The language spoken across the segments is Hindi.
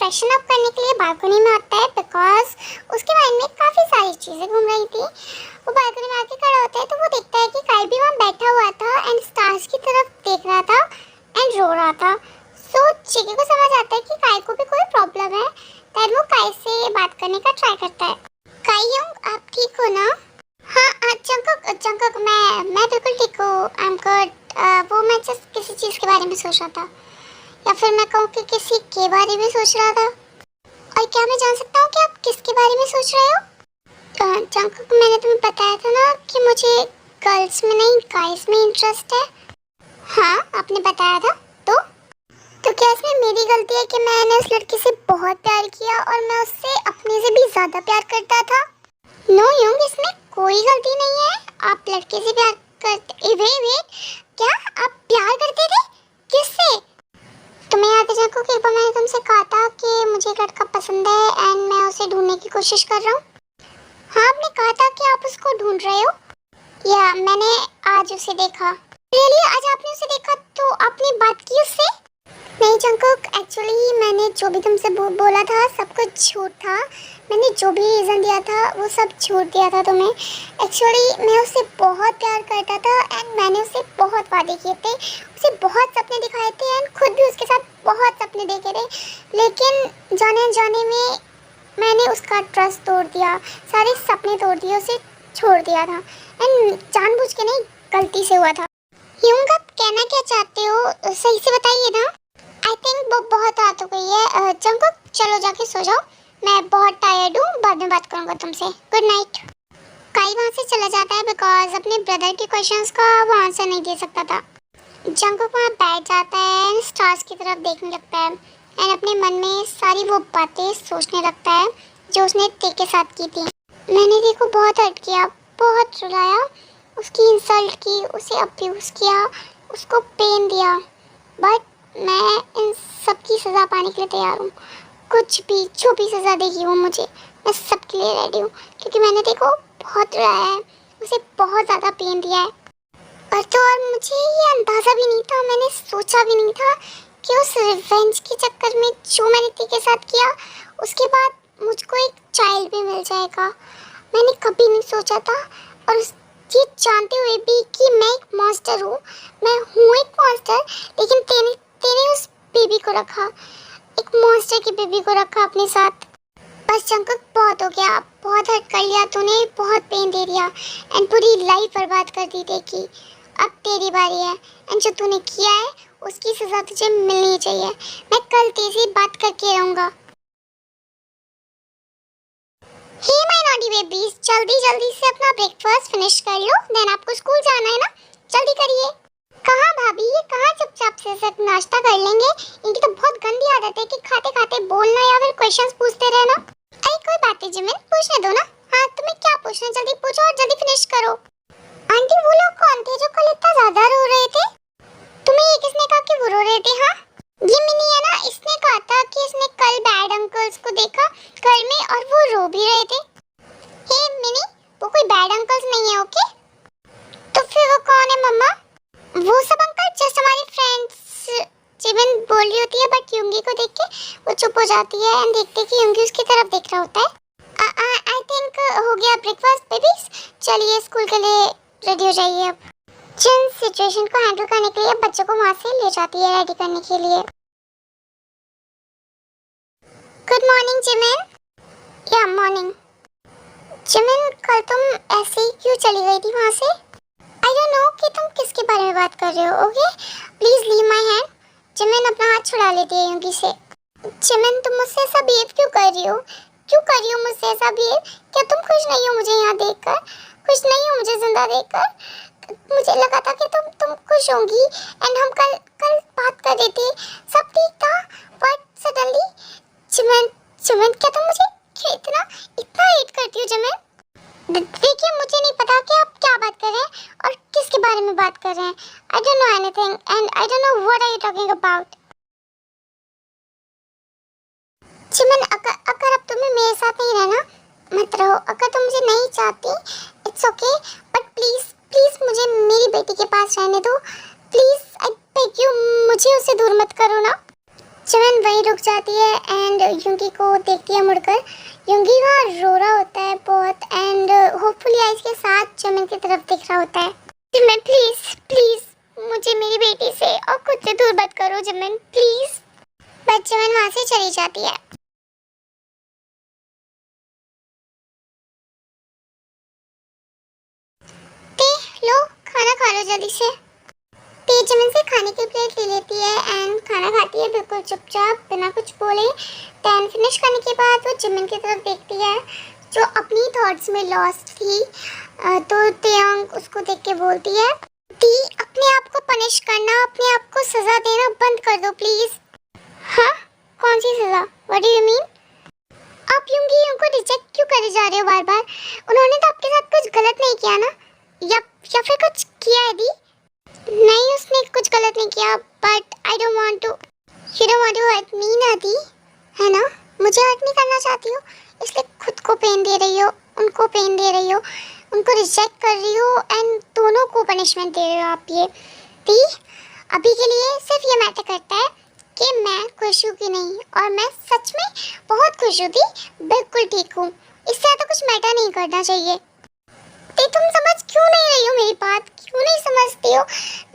फ्रेशन अप करने के लिए बालकनी में आता है बिकॉज उसके माइंड में काफ़ी सारी चीज़ें घूम रही थी। वो बालकनी में आके खड़ा होता है तो वो देखता है कि काई भी वहाँ बैठा हुआ था एंड स्टार्स की तरफ देख रहा था एंड रो रहा था। सो चिकी को समझ आता है कि काई को भी कोई प्रॉब्लम है, तब वो काई से बात करने का ट्राई करता है। काई योंग, आप ठीक हो ना? हाँ जंकुक जंकुक मैं बिल्कुल ठीक हूँ, आई एम गुड। वो मैं जस्ट किसी चीज़ के बारे में सोच रहा था, या फिर मैं कहूँ कि किसी के बारे में सोच रहा था। और क्या मैं जान सकता हूँ कि आप किसके बारे में सोच रहे हो? जंकुक, मैंने तुम्हें बताया था ना कि मुझे गर्ल्स में नहीं गाइस में इंटरेस्ट है। हाँ आपने बताया था। तो क्या इसमें मेरी गलती है कि मैंने उस लड़की से बहुत प्यार किया और मैं उससे अपने से भी ज़्यादा प्यार करता था? नो योंग, इसमें कोई गलती नहीं है। आप लड़के से प्यार करते वेट क्या आप प्यार करते थे? किससे? तुम्हें याद है जाको कि एक बार मैंने तुमसे कहा था कि मुझे एक लड़का पसंद है एंड मैं उसे ढूंढने की कोशिश कर रहा हूँ। हाँ आपने कहा था कि आप उसको ढूंढ रहे हो। या मैंने आज उसे देखा। रियली आज आपने उसे देखा? तो आपने बात की उससे? नहीं जंकुक, एक्चुअली मैंने जो भी तुमसे बोला था सब कुछ झूठ था। मैंने जो भी रीज़न दिया था वो सब झूठ दिया था तुम्हें। एक्चुअली मैं उससे बहुत प्यार करता था एंड मैंने उससे बहुत वादे किए थे, उसे बहुत सपने दिखाए थे एंड खुद भी उसके साथ बहुत सपने देखे थे। लेकिन जाने जाने में मैंने उसका ट्रस्ट तोड़ दिया, सारे सपने तोड़ दिए, उसे छोड़ दिया था एंड जानबूझ के नहीं, गलती से हुआ था। यूं आप कहना क्या चाहते हो, सही से बताइए ना। आई थिंक वो बहुत रात हो गई है। जंकुक चलो जाके सो जाओ, मैं बहुत टायर्ड हूँ, बाद में बात करूँगा तुमसे। Good night. काई वहाँ से चला जाता है बिकॉज अपने ब्रदर के क्वेश्चंस का वो आंसर नहीं दे सकता था। जंकुक वहाँ बैठ जाता है एंड स्टार्स की तरफ देखने लगता है एंड अपने मन में सारी वो बातें सोचने लगता है जो उसने ते के साथ की थी। मैंने ते को बहुत हर्ट किया, बहुत रुलाया, उसकी इंसल्ट की, उसे अब्यूज़ किया, उसको पेन दिया, बट मैं इन सब की सज़ा पाने के लिए तैयार हूँ। कुछ भी जो भी सज़ा देगी वो मुझे, मैं सबके लिए रेडी हूँ, क्योंकि मैंने देखो बहुत रुलाया है, उसे बहुत ज़्यादा पेन दिया है। और मुझे ये अंदाज़ा भी नहीं था, मैंने सोचा भी नहीं था कि उस रिवेंज के चक्कर में जो मैंने ती के साथ किया उसके बाद मुझको एक चाइल्ड भी मिल जाएगा। मैंने कभी नहीं सोचा था, और ये जानते हुए भी कि मैं एक मॉन्स्टर हूँ, मैं हूँ एक मॉन्स्टर, लेकिन तेने उस बेबी को रखा, एक मॉन्स्टर की बेबी को रखा अपने साथ। बस जंकुक बहुत हो गया, बहुत हर्ट कर लिया तूने, बहुत पेन दे दिया एंड पूरी लाइफ बर्बाद कर दी देखी। अब तेरी बारी है एंड जो तूने किया है उसकी सज़ा तुझे मिलनी चाहिए। मैं कल तेरी बात करके रहूँगा। हे माय नॉटी बेबीज, जल्दी जल्दी से अपना ब्रेकफास्ट फिनिश कर लो, देन आपको स्कूल जाना है ना, जल्दी करिए। कहाँ भाभी, ये कहाँ चुपचाप से सब नाश्ता कर लेंगे? इनकी तो बहुत गंदी आदत है कि खाते खाते बोलना या फिर क्वेश्चंस पूछते रहना। अरे कोई बात नहीं जिमिन, पूछने दो ना। हाँ तुम्हें क्या पूछना है, जल्दी पूछो और जल्दी फिनिश करो। आंटी वो लोग कौन थे जो कल इतना ज्यादा रो रहे थे? तुम्हें ये किसने कहा कि वो रो रहे थे? हाँ ये मिनी है ना, इसने कहा था कि इसने कल बैड अंकल्स को देखा घर में और वो रो भी रहे थे। हे मिनी, वो कोई बैड अंकल्स नहीं है, ओके? तो फिर वो कौन है मम्मा? वो सब अंकल जस्ट हमारी फ्रेंड्स। जिमिन बोल रही होती है बट युंगी को देख के वो चुप हो जाती है एंड देखते कि युंगी उसकी तरफ देख रहा होता है। आई थिंक हो गया ब्रेकफास्ट बेबीज, चलिए स्कूल के लिए रेडी हो जाइए। अब जिन सिचुएशन को हैंडल करने के लिए बच्चों को वहाँ से ले जाती है रेडी करने के लिए। Good morning Jimin. या मॉर्निंग। जिमिन कल तुम ऐसे ही क्यों चली गई थी वहाँ से? आई डोंट नो कि तुम किसके बारे में बात कर रहे हो, okay? Please leave my hand. Jimin अपना हाथ छुड़ा लेती है युंगी से। जिमिन तुम मुझसे ऐसा बिहेव क्यों कर रही हो? क्यों कर रही हो मुझसे ऐसा बिहेव? क्या तुम खुश नहीं हो मुझे यहाँ देखकर? खुश नहीं हो मुझे जिंदा देखकर? मुझे लगा था कि तुम खुश होंगी एंड हम कल कल बात कर रहे थे, सब ठीक था, बट सडनली जिमिन जिमिन क्या तुम मुझे इतना इतना हेट करती हो जिमिन? देखिए मुझे नहीं पता कि आप क्या बात कर रहे हैं और किसके बारे में बात कर रहे हैं। I don't know anything and I don't know what are you talking about. Jimin अगर अब तुम्हें मेरे साथ नहीं रहना मत रहो, अगर तुम मुझे नहीं चाहती it's okay, but please please मुझे मेरी बेटी के पास रहने दो, प्लीज आई बेग यू, मुझे उससे दूर मत करो ना। चमन वहीं रुक जाती है एंड युंगी को देखती है मुड़कर। युंगी वहाँ रो रहा होता है बहुत एंड होपफुली आइज के साथ चमन की तरफ देख रहा होता है। चमन प्लीज प्लीज मुझे मेरी बेटी से और खुद से दूर मत करो चमन प्लीज। बट चमन वहाँ से चली जाती है। लो खाना खा लो जल्दी से। चमन से खाने की प्लेट ले लेती है एंड खाना खाती है बिल्कुल चुपचाप बिना कुछ बोले। दैन फिनिश करने के बाद वो चमन की तरफ देखती है जो अपनी थॉट्स में लॉस्ट थी। तो तेयोंग उसको देख के बोलती है दी अपने आप को पनिश करना, अपने आप को सजा देना बंद कर दो प्लीज। हाँ कौन सी सजा? What do you mean? आप युंगी उनको रिजेक्ट क्यों करे जा रहे हो बार बार? उन्होंने तो आपके साथ कुछ गलत नहीं किया ना, या फिर कुछ किया है दी? नहीं उसने कुछ गलत नहीं किया but I don't want to, you don't want to hurt me ना दी, है ना? मुझे हर्ट नहीं करना चाहती हो इसलिए खुद को पेन दे रही हो, उनको पेन दे रही हो, उनको रिजेक्ट कर रही हो एंड दोनों को पनिशमेंट दे रहे हो आप। ये दी अभी के लिए सिर्फ ये मैटर करता है कि मैं खुश हूँ कि नहीं, और मैं सच में बहुत खुश हूँ दी, बिल्कुल ठीक हूँ। इससे ज़्यादा कुछ मैटर नहीं करना चाहिए। तुम समझ क्यों नहीं रही हो मेरी बात? क्यों नहीं समझती हो?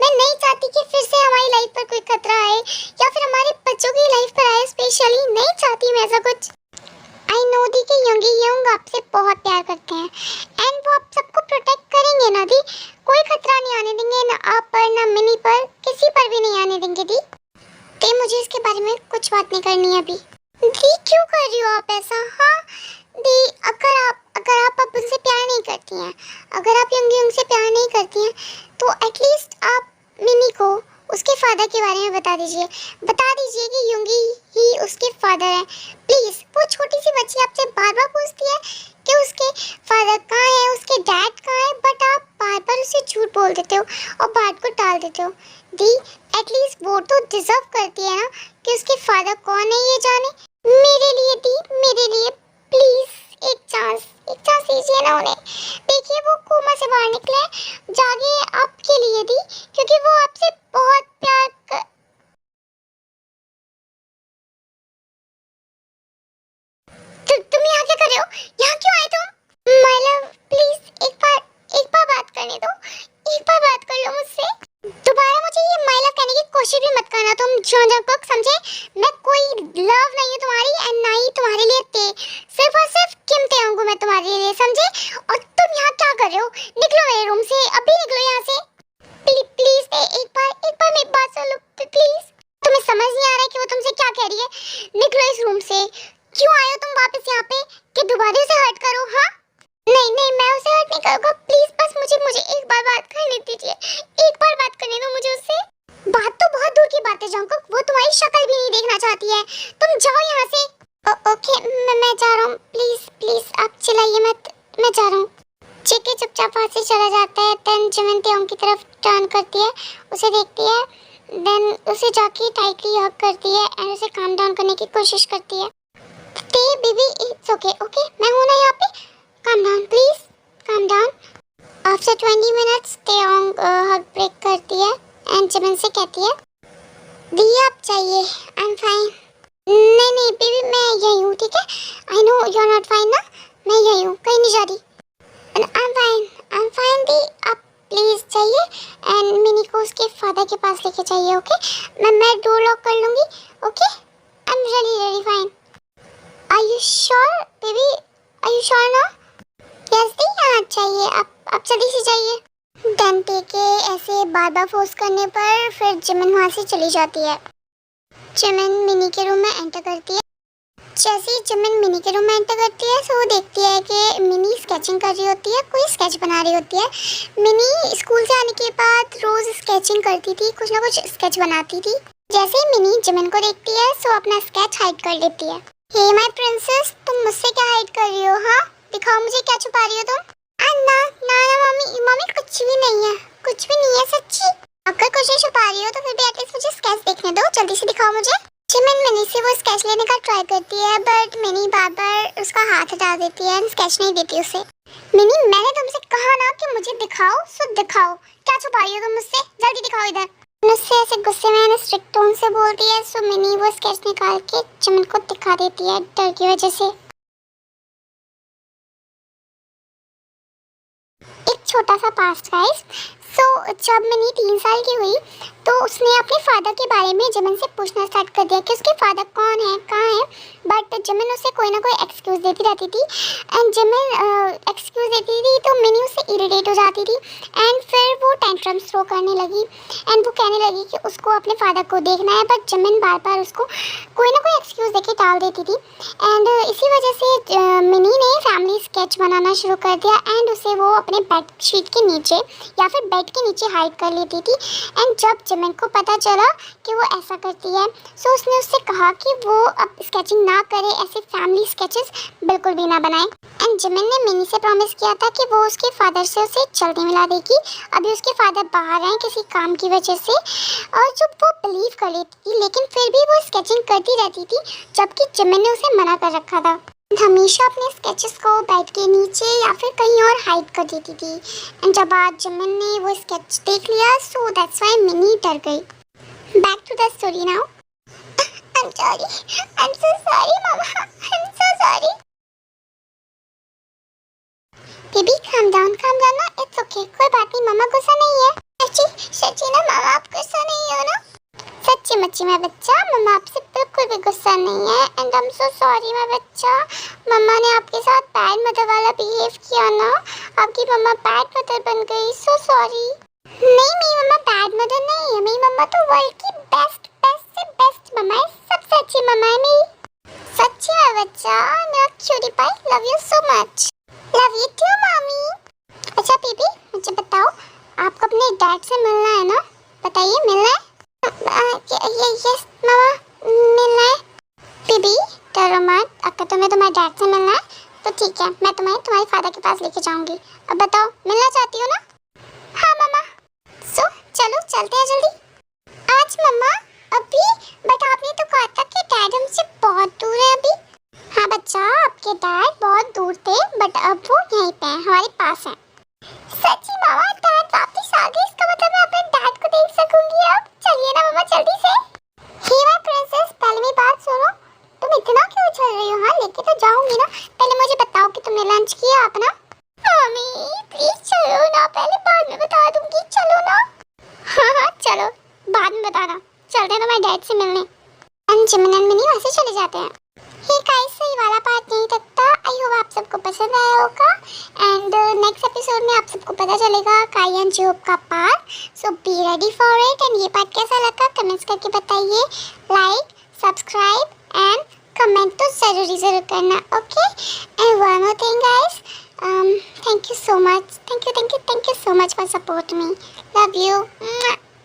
मैं नहीं चाहती कि फिर से हमारी लाइफ पर कोई खतरा आए या फिर हमारे बच्चों की लाइफ पर आए, स्पेशली नहीं चाहती मैं ऐसा कुछ। आई नो दी कि युंगी युंग आपसे बहुत प्यार करते हैं एंड वो आप सबको प्रोटेक्ट करेंगे ना दी, कोई खतरा नहीं आने देंगे, ना आप पर ना मिनी पर, किसी पर भी नहीं आने देंगे दी। मुझे इसके बारे में कुछ बात नहीं करनी है अभी। दी क्यों कर रही हो आप ऐसा? हाँ दी अगर आप अब उनसे प्यार नहीं करती हैं, अगर आप युंगी से प्यार नहीं करती हैं तो एटलीस्ट आप मिनी को उसके फादर के बारे में बता दीजिए कि युंगी ही उसके फादर हैं। प्लीज़ वो छोटी सी बच्ची आपसे बार बार पूछती है कि उसके फादर कहाँ हैं, उसके डैड कहाँ हैं, बट आप बार बार उसे झूठ बोल देते हो और बात को टाल देते हो। दी एटलीस्ट वो तो डिजर्व करती है ना कि उसके फादर कौन है ये जाने। मेरे लिए दी, मेरे लिए प्लीज़ एक चांस दीजिए ना उन्हें। देखिए वो कोमा से बाहर निकले, जागे आपके लिए दी, क्योंकि वो आपसे बहुत प्यार कर। तुम यहाँ क्या कर रहे हो? यहाँ क्यों आए तुम? माय लव प्लीज एक बार बात करने दो, एक बार बात कर लो मुझसे। दोबारा मुझे ये माय लव कहने की कोशिश भी मत करना तुम जॉनकुक, समझे? मैं कोई लव नहीं हूँ तुम्हारी एंड ना ही तुम्हारे लिए सिर्फ और सिर्फ किम तेयोंग मैं तुम्हारे लिए, समझे? और तुम यहाँ क्या कर रहे हो? निकलो मेरे रूम से, अभी निकलो यहाँ से। प्लीज एक बार मेरी बात सुन लो प्लीज। तुम्हें समझ नहीं आ रहा है कि वो तुमसे क्या कह रही है? निकलो इस रूम से। क्यों आए हो तुम वापस यहाँ पे कि दोबारा उसे हर्ट करो? हाँ नहीं मैं उसे हर्ट नहीं करूँगा, प्लीज बस मुझे एक बार बात करने दीजिए, एक बार बात करने दो मुझे उससे। बात तो बहुत दूर की बात है जॉनकुक, वो तुम्हारी शक्ल भी नहीं देखना चाहती है, तुम जाओ यहाँ से। ओके मैं जा रहा हूँ, प्लीज आप चिल्लाइए मत, मैं जा रहा हूँ। चिक्की चुपचाप वहाँ से चला जाता है। देन जिमिन तेयोंग की तरफ टर्न करती है, उसे देखती है, देन उसे जाके टाइटली हग करती है एंड उसे काम डाउन करने की कोशिश करती है। बेबी इट्स ओके, मैं हूँ ना यहाँ पे, calm down please, calm down. After 20 minutes Taeyong hug break करती है एंड जिमिन से कहती है दी आप चाहिए, आई एम फाइन। नहीं बेबी मैं यही हूँ, ठीक है? I know you are not fine ना, मैं यही हूँ, कहीं नहीं जा रही। आई एम फाइन दी, आप प्लीज चाहिए एंड मिनी को उसके फादर के पास लेके जाइए, ओके? मैं डोर लॉक कर लूँगी, okay? I am really fine. Are you sure baby, are you sure ना? यस दी, यहाँ चाहिए, आप जल्दी से जाइए। डन के ऐसे बार बार फोर्स करने पर फिर जिमिन वहाँ से चली जाती है। जिमिन मिनी के रूम में एंटर करती है। जैसे ही जिमिन मिनी के रूम में एंटर करती है तो वो देखती है कि मिनी स्केचिंग कर रही होती है, कोई स्केच बना रही होती है। मिनी स्कूल से आने के बाद रोज स्केचिंग करती थी, कुछ ना कुछ स्केच बनाती थी। जैसे ही मिनी जिमिन को देखती है तो अपना स्केच हाइड कर लेती है। हे माय प्रिंसेस, तुम मुझसे क्या हाइड कर रही हो? हाँ दिखाओ मुझे, क्या छुपा रही हो तुम? ना मम्मी कुछ भी नहीं है सच्ची। अगर कुछ नहीं छुपा रही हो तो फिर भी एटलीस्ट मुझे स्केच देखने दो, जल्दी से दिखाओ मुझे। जिमिन मिनी से वो स्केच लेने का ट्राई करती है बट मिनी बार बार उसका हाथ हटा देती है एंड स्केच नहीं देती उसे। मिनी मैंने तुमसे कहा ना कि मुझे दिखाओ, सो दिखाओ, क्या छुपा रही हो तुम मुझसे? जल्दी दिखाओ इधर। उससे ऐसे गुस्से में स्ट्रिक्ट टोन से बोलती है। सो मिनी वो स्केच निकाल के जिमिन को दिखा देती है डर की वजह से। एक छोटा सा पास्ट गाइस। सो जब मिनी 3 साल की हुई तो उसने अपने फादर के बारे में जिमिन से पूछना स्टार्ट कर दिया कि उसके फादर कौन है, कहाँ है। बट जिमिन उसे कोई ना कोई एक्सक्यूज देती रहती थी एंड जिमिन एक्सक्यूज देती थी तो मिनी उससे इरिटेट हो जाती थी एंड फिर वो टेंट्रम्स थ्रो करने लगी एंड वो कहने लगी कि उसको अपने फादर को देखना है। बट जिमिन बार बार उसको कोई ना कोई एक्सक्यूज देके टाल देती थी एंड इसी वजह से मिनी ने फैमिली स्केच बनाना शुरू कर दिया एंड उसे वो अपने बेड शीट के नीचे या फिर बेड के नीचे हाइड कर लेती थी। एंड जब जिमिन को पता चला कि वो ऐसा करती है सो उसने उससे कहा कि वो अब स्केचिंग ना करे, ऐसे फैमिली स्केचेस बिल्कुल भी ना बनाए। एंड जिमिन ने मिनी से प्रॉमिस किया था कि वो उसके फादर से उसे जल्दी मिला देगी। अभी उसके फादर बाहर हैं किसी काम की वजह से और जब वो बिलीव कर लेती थी लेकिन फिर भी वो स्केचिंग करती रहती थी जबकि जिमिन ने उसे मना कर रखा था। हमेशा अपने स्केचेस को बेड के नीचे या फिर कहीं और हाइड कर देती थी एंड जब आज जिमिन ने वो स्केच देख लिया सो दैट्स व्हाई मिनी डर गई। Back to the story now. I'm sorry. I'm so sorry, Mama. I'm so sorry. Baby, calm down ना. It's okay. कोई बात नहीं, मम्मा गुस्सा नहीं है। सच्ची ना मम्मा आप गुस्सा नहीं हो ना? सच्ची मच्ची मैं बच्चा, मम्मा आपसे बिल्कुल भी गुस्सा नहीं है and I am so sorry मैं बच्चा। मम्मा ने आपके साथ बैड मदर वाला बिहेव किया ना, आपकी मम्मा बैड मदर बन गई। So sorry. नहीं मेरी मम्मा बैड मदर नहीं है, मेरी मम्मा तो वर्ल्ड की बेस्ट बेस्ट से बेस्ट मम्मा है, सबसे अच्छी मम्मा है मेरी। सच्ची है बच्चा, मेरा cutie pie, love you so much. Love you too mummy. अच्छा बेबी मुझे बताओ, आपको अपने डैड से मिलना है ना? बताइए मिलना है? यस मामा मिलना है। बेबी डरो मत, अगर तुम्हें तुम्हारे डैड से मिलना है तो ठीक है, मैं तुम्हें तुम्हारे फादर के पास लेके जाऊंगी। अब बताओ मिलना चाहती हो ना? हाँ मामा। सो चलो चलते हैं जल्दी। आज मम्मा अभी, बट आपने तो कहा था कि डैड हमसे बहुत दूर है अभी। हाँ बच्चा आपके डैड बहुत दूर थे बट अब वो यहीं पे हैं, हमारे पास हैं। सच्ची मामा डैड वापस आ गए, इसका मतलब मैं अपने डैड को देख सकूंगी अब। चलिए ना मम्मा जल्दी से। हे माय प्रिंसेस पहले मेरी बात सुनो, तुम इतना क्यों उछल रही हो? हाँ लेके तो जाऊंगी ना, पहले मुझे बताओ कि तुमने लंच किया अपना? मम्मी प्लीज चलो ना, पहले बाद में बता दूंगी, चलो ना। हाँ चलो बाद में बताना, चलते हैं तुम्हारे डैड से मिलने। एंड जिमिन एंड मिनी वैसे चले जाते हैं। हे गाइस सही वाला पार्ट यहीं तक था। आई होप आप सबको पसंद आया होगा एंड नेक्स्ट एपिसोड में आप सबको पता चलेगा काई एंड जियोब का part. So be ready for it and ये पार्ट कैसा लगा कमेंट्स करके बताइए। लाइक सब्सक्राइब एंड कमेंट तो जरूर करना, okay? And one more thing guys, thank you so much, thank you so much for support me, love you.